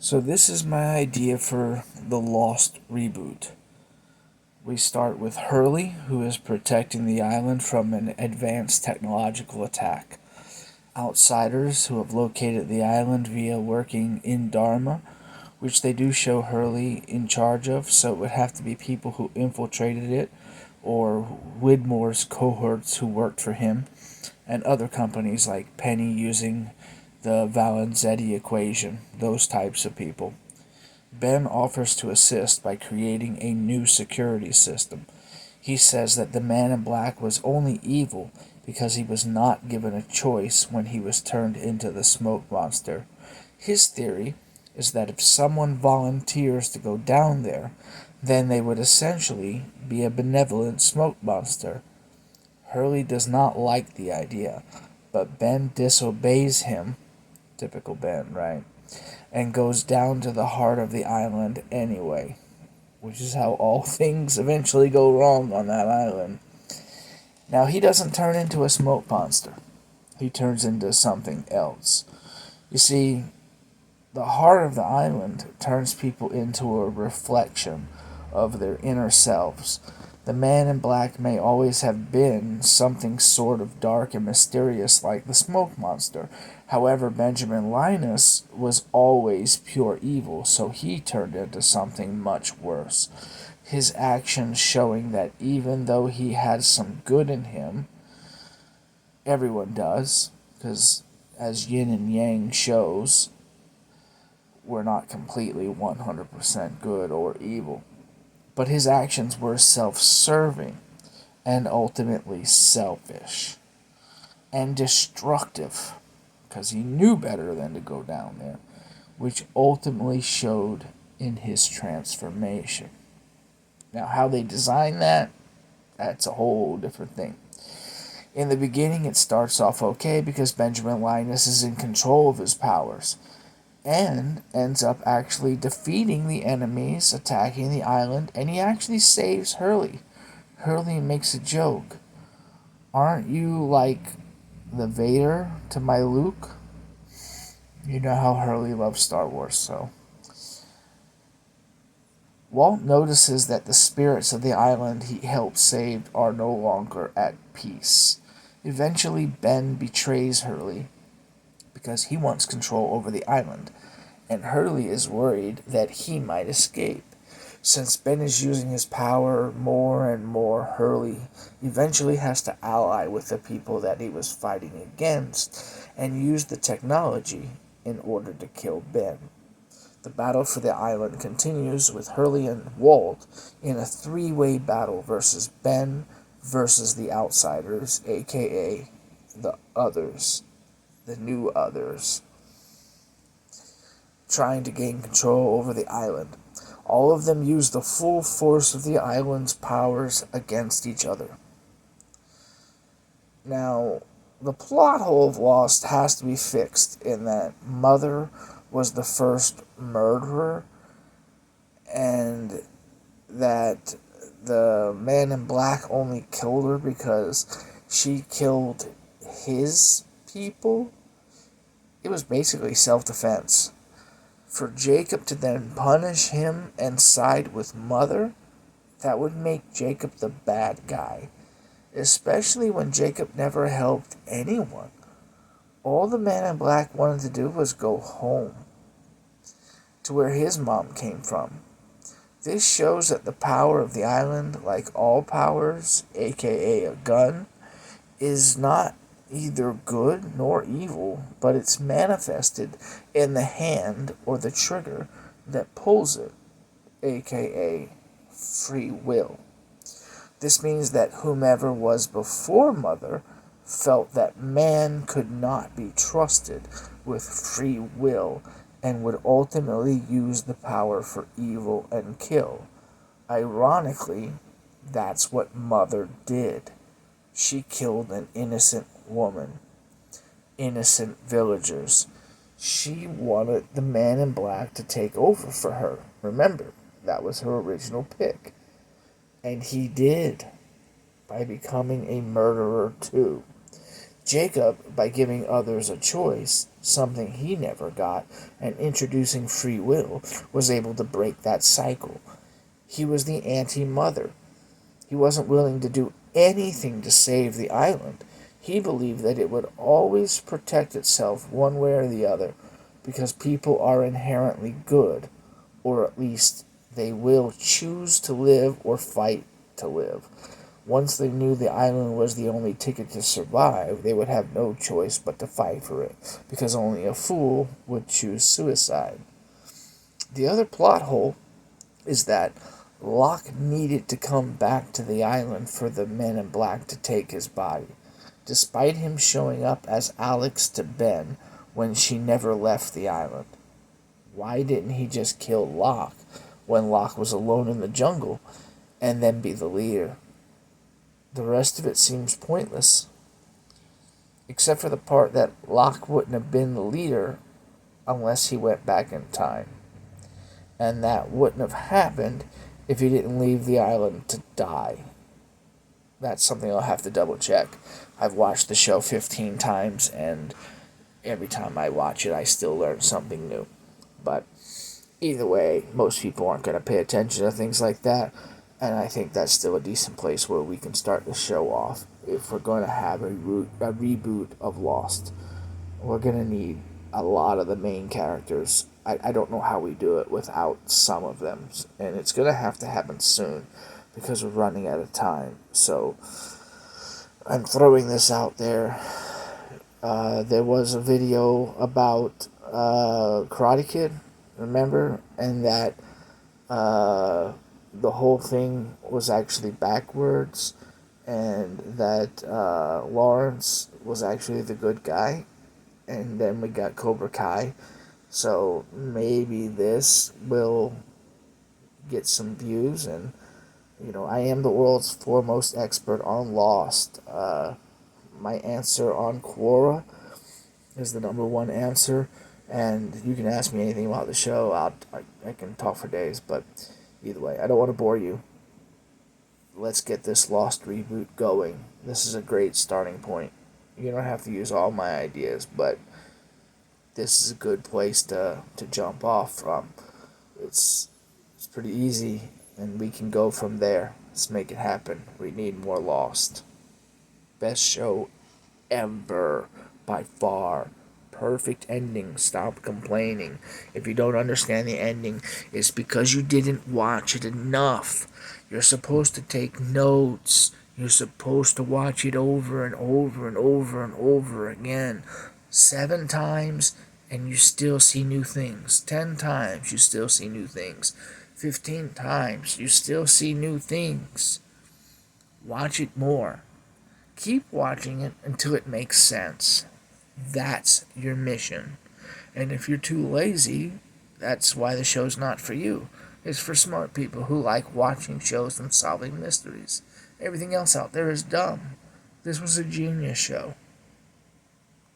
So this is my idea for the Lost reboot. We start with Hurley, who is protecting the island from an advanced technological attack. Outsiders who have located the island via working in Dharma, which they do show Hurley in charge of, so it would have to be people who infiltrated it, or Widmore's cohorts who worked for him, and other companies like Penny using the Valenzetti equation, those types of people. Ben offers to assist by creating a new security system. He says that the man in black was only evil because he was not given a choice when he was turned into the smoke monster. His theory is that if someone volunteers to go down there, then they would essentially be a benevolent smoke monster. Hurley does not like the idea, but Ben disobeys him. Typical Ben, right? And goes down to the heart of the island anyway, which is how all things eventually go wrong on that island. Now, he doesn't turn into a smoke monster. He turns into something else. You see, the heart of the island turns people into a reflection of their inner selves. The man in black may always have been something sort of dark and mysterious like the smoke monster. However, Benjamin Linus was always pure evil, so he turned into something much worse. His actions showing that even though he had some good in him, everyone does, because as yin and yang shows, we're not completely 100% good or evil. But his actions were self-serving and ultimately selfish and destructive because he knew better than to go down there, which ultimately showed in his transformation. Now, how they design that, that's a whole different thing. In the beginning, it starts off okay because Benjamin Linus is in control of his powers and ends up actually defeating the enemies attacking the island, and he actually saves Hurley. Hurley makes a joke. Aren't you like the Vader to my Luke? You know how Hurley loves Star Wars, so. Walt notices that the spirits of the island he helped save are no longer at peace. Eventually, Ben betrays Hurley because he wants control over the island, and Hurley is worried that he might escape. Since Ben is using his power more and more, Hurley eventually has to ally with the people that he was fighting against and use the technology in order to kill Ben. The battle for the island continues with Hurley and Walt in a three-way battle versus Ben versus the Outsiders, aka the Others, the New Others, trying to gain control over the island. All of them use the full force of the island's powers against each other. Now, the plot hole of Lost has to be fixed in that Mother was the first murderer and that the man in black only killed her because she killed his people. It was basically self-defense. For Jacob to then punish him and side with Mother, that would make Jacob the bad guy, especially when Jacob never helped anyone. All the man in black wanted to do was go home to where his mom came from. This shows that the power of the island, like all powers, aka a gun, is not either good nor evil, but it's manifested in the hand or the trigger that pulls it, aka free will. This means that whomever was before Mother felt that man could not be trusted with free will and would ultimately use the power for evil and kill. Ironically, that's what Mother did. She killed an innocent woman, innocent villagers. She wanted the man in black to take over for her. Remember, that was her original pick. And he did, by becoming a murderer too. Jacob, by giving others a choice, something he never got, and introducing free will, was able to break that cycle. He was the anti-mother. He wasn't willing to do anything to save the island. He believed that it would always protect itself one way or the other, because people are inherently good, or at least they will choose to live or fight to live. Once they knew the island was the only ticket to survive, they would have no choice but to fight for it, because only a fool would choose suicide. The other plot hole is that Locke needed to come back to the island for the men in black to take his body, despite him showing up as Alex to Ben when she never left the island. Why didn't he just kill Locke when Locke was alone in the jungle and then be the leader? The rest of it seems pointless, except for the part that Locke wouldn't have been the leader unless he went back in time. And that wouldn't have happened if he didn't leave the island to die. That's something I'll have to double check. I've watched the show 15 times, and every time I watch it, I still learn something new. But either way, most people aren't going to pay attention to things like that, and I think that's still a decent place where we can start the show off. If we're going to have a reboot of Lost, we're going to need a lot of the main characters. I don't know how we do it without some of them, and it's going to have to happen soon because we're running out of time. So I'm throwing this out there. There was a video about Karate Kid, remember? And that the whole thing was actually backwards, and that Lawrence was actually the good guy, and then we got Cobra Kai. So maybe this will get some views, and I am the world's foremost expert on Lost. My answer on Quora is the number one answer, and you can ask me anything about the show. I can talk for days, but either way, I don't want to bore you. Let's get this Lost reboot going. This is a great starting point. You don't have to use all my ideas, but this is a good place to jump off from. It's pretty easy, and we can go from there. Let's make it happen. We need more Lost. Best show ever, by far. Perfect ending. Stop complaining. If you don't understand the ending, it's because you didn't watch it enough. You're supposed to take notes. You're supposed to watch it over and over and over and over again. 7 times, and you still see new things. 10 times, you still see new things. 15 times, you still see new things. Watch it more. Keep watching it until it makes sense. That's your mission. And if you're too lazy, that's why the show's not for you. It's for smart people who like watching shows and solving mysteries. Everything else out there is dumb. This was a genius show.